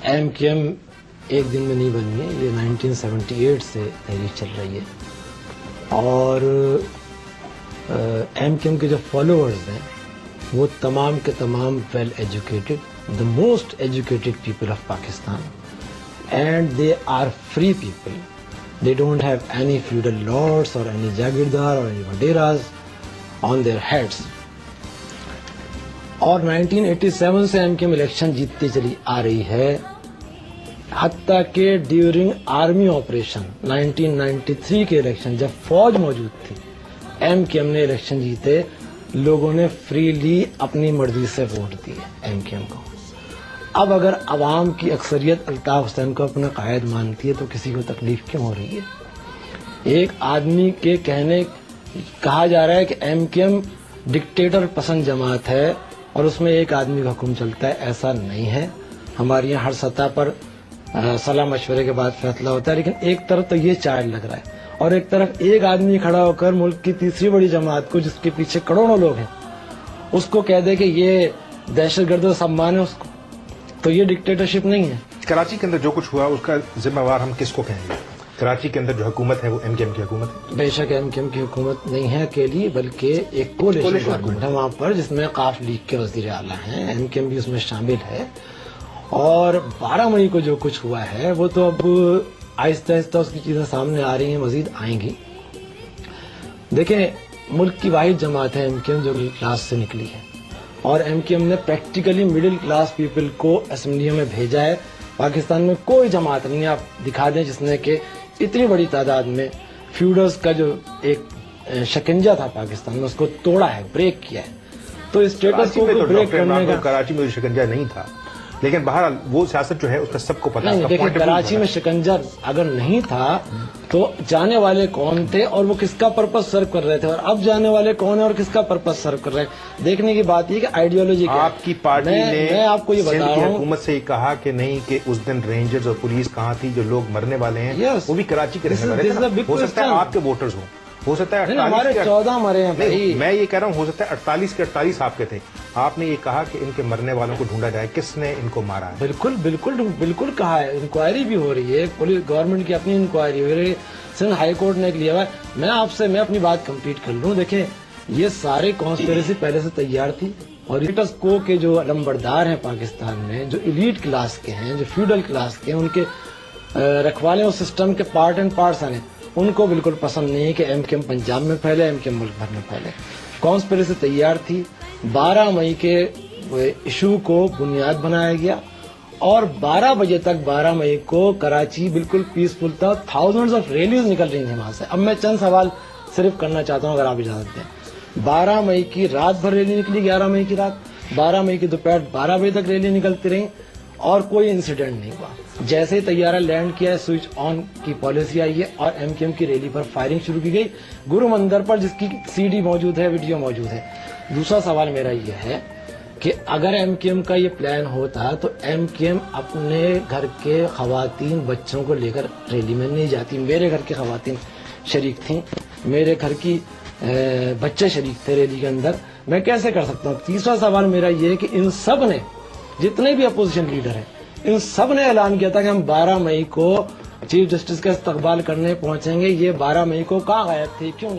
M Q M ایک دن میں نہیں بنی ہے، یہ 1978 سے تحریک چل رہی ہے، اور ایم کیو ایم کے جو فالوورز ہیں وہ تمام کے تمام well educated, the most educated people of Pakistan, and they are free people. They don't have any feudal lords or any jagirdar or any waderas on their heads. اور 1987 سے M Q M election جیتتی چلی آ رہی ہے، حتیٰ کہ during army operation 1993 کے election جب فوج موجود تھی، ایم کیو ایم نے الیکشن جیتے، لوگوں نے فریلی اپنی مرضی سے ووٹ دیے ایم کیو ایم کو. اب اگر عوام کی اکثریت الطاف حسین کو اپنا قائد مانتی ہے تو کسی کو تکلیف کیوں ہو رہی ہے؟ ایک آدمی کے کہا جا رہا ہے کہ ایم کیو ایم ڈکٹیٹر پسند جماعت ہے اور اس میں ایک آدمی کا حکم چلتا ہے. ایسا نہیں ہے، ہمارے یہاں ہر سطح پر صلاح مشورے کے بعد فیصلہ ہوتا ہے، لیکن ایک طرف تو یہ چائلڈ لگ رہا ہے اور ایک طرف ایک آدمی کھڑا ہو کر ملک کی تیسری بڑی جماعت کو، جس کے پیچھے کروڑوں لوگ ہیں، اس کو کہہ دے کہ یہ دہشت گرد و سمان ہے، اس کو تو یہ ڈکٹیٹرشپ نہیں ہے. کراچی کے اندر جو کچھ ہوا اس کا ذمہ وار ہم کس کو کہیں گے؟ کراچی کے اندر جو حکومت ہے وہ ایم کیو ایم کی حکومت ہے. بے شک ایم کیو ایم کی حکومت نہیں ہے اکیلی، بلکہ ایک کولیشن گورنمنٹ ہے وہاں پر، جس میں قاف لیگ کے وزیر اعلیٰ ہیں، ایم کیو ایم بھی اس میں شامل ہے. اور 12 مئی کو جو کچھ ہوا ہے وہ تو اب آہستہ آہستہ اس کی چیزیں سامنے آ رہی ہیں، مزید آئیں گی. دیکھیں، ملک کی واحد جماعت ہے ایم کیو ایم جو مڈل کلاس سے نکلی ہے، اور ایم کیو ایم نے پریکٹیکلی مڈل کلاس پیپل کو اسمبلیوں میں بھیجا ہے. پاکستان میں کوئی جماعت نہیں ہے، آپ دکھا دیں، جس نے کہ اتنی بڑی تعداد میں فیوڈرز کا جو ایک شکنجہ تھا پاکستان میں، اس کو توڑا ہے، بریک کیا ہے. تو اسٹیٹس کو بریک کرنے کا کراچی میں شکنجہ نہیں تھا، لیکن بہرحال وہ سیاست جو ہے اس کا سب کو پتا ہے. دیکھیں، کراچی میں شکنجہ اگر نہیں تھا تو جانے والے کون تھے اور وہ کس کا پرپس سرو کر رہے تھے، اور اب جانے والے کون ہیں اور کس کا پرپس سرو کر رہے ہیں. دیکھنے کی بات یہ کہ آئیڈیالوجی کیا ہے. آپ کی پارٹی نے میں آپ کو یہ بتا رہا ہوں، حکومت سے یہ کہا کہ نہیں کہ اس دن رینجرز اور پولیس کہاں تھی، جو لوگ مرنے والے ہیں وہ بھی کراچی کے رہنے والے ہیں. ہو سکتا ہے آپ کے ووٹرز ہوں، ہو سکتا ہے ہمارے 14 مرے ہیں بھائی. میں یہ کہہ رہا ہوں ہو سکتا ہے 48 کے 48 آپ کے تھے. آپ نے یہ کہا کہ ان کے مرنے والوں کو ڈھونڈا جائے، کس نے ان کو مارا ہے؟ بالکل بالکل بالکل کہا ہے. انکوائری بھی ہو رہی ہے، پولیس گورنمنٹ کی اپنی انکوائری ہو رہی ہے، سندھ ہائی کورٹ نے ایک لیا ہوا ہے. میں اپنی بات کمپلیٹ کر لوں. دیکھیں، یہ سارے کانسپیریسی پہلے سے تیار تھی، اور اسٹیٹس کو کے جو لمبردار ہیں پاکستان میں، جو ایلیٹ کلاس کے ہیں، جو فیوڈل کلاس کے ہیں، ان کے رکھوالے اور سسٹم کے پارٹ اینڈ پارٹس ہیں، ان کو بالکل پسند نہیں ہے کہ ایم کیو ایم پنجاب میں پھیلے، ایم کیو ایم ملک بھر میں پھیلے. کانسپیریسی تیار تھی. 12 مئی کے ایشو کو بنیاد بنایا گیا، اور 12 بجے تک 12 مئی کو کراچی بالکل پیسفل تھا. تھاؤزنڈز آف ریلیز نکل رہی تھیں وہاں سے. اب میں چند سوال صرف کرنا چاہتا ہوں اگر آپ اجازت دیں. 12 مئی کی رات بھر ریلی نکلی، 11 مئی کی رات، 12 مئی کی دوپہر 12 بجے تک ریلی نکلتی رہی، اور کوئی انسیڈنٹ نہیں ہوا. جیسے ہی طیارہ لینڈ کیا ہے، سوئچ آن کی پالیسی آئی ہے اور ایم کیو ایم کی ریلی پر فائرنگ شروع کی گئی، گرو مندر پر، جس کی سی ڈی موجود ہے، ویڈیو موجود ہے. دوسرا سوال میرا یہ ہے کہ اگر ایم کیو ایم کا یہ پلان ہوتا تو ایم کیو ایم اپنے گھر کے خواتین بچوں کو لے کر ریلی میں نہیں جاتی. میرے گھر کی خواتین شریک تھیں، میرے گھر کی بچے شریک تھے ریلی کے اندر. میں کیسے کر سکتا ہوں؟ تیسرا سوال میرا یہ ہے کہ ان سب نے، جتنے بھی اپوزیشن لیڈر ہیں، ان سب نے اعلان کیا تھا کہ ہم 12 مئی کو چیف جسٹس کا استقبال کرنے پہنچیں گے. یہ 12 مئی کو کہاں غائب تھے، کیوں نہیں؟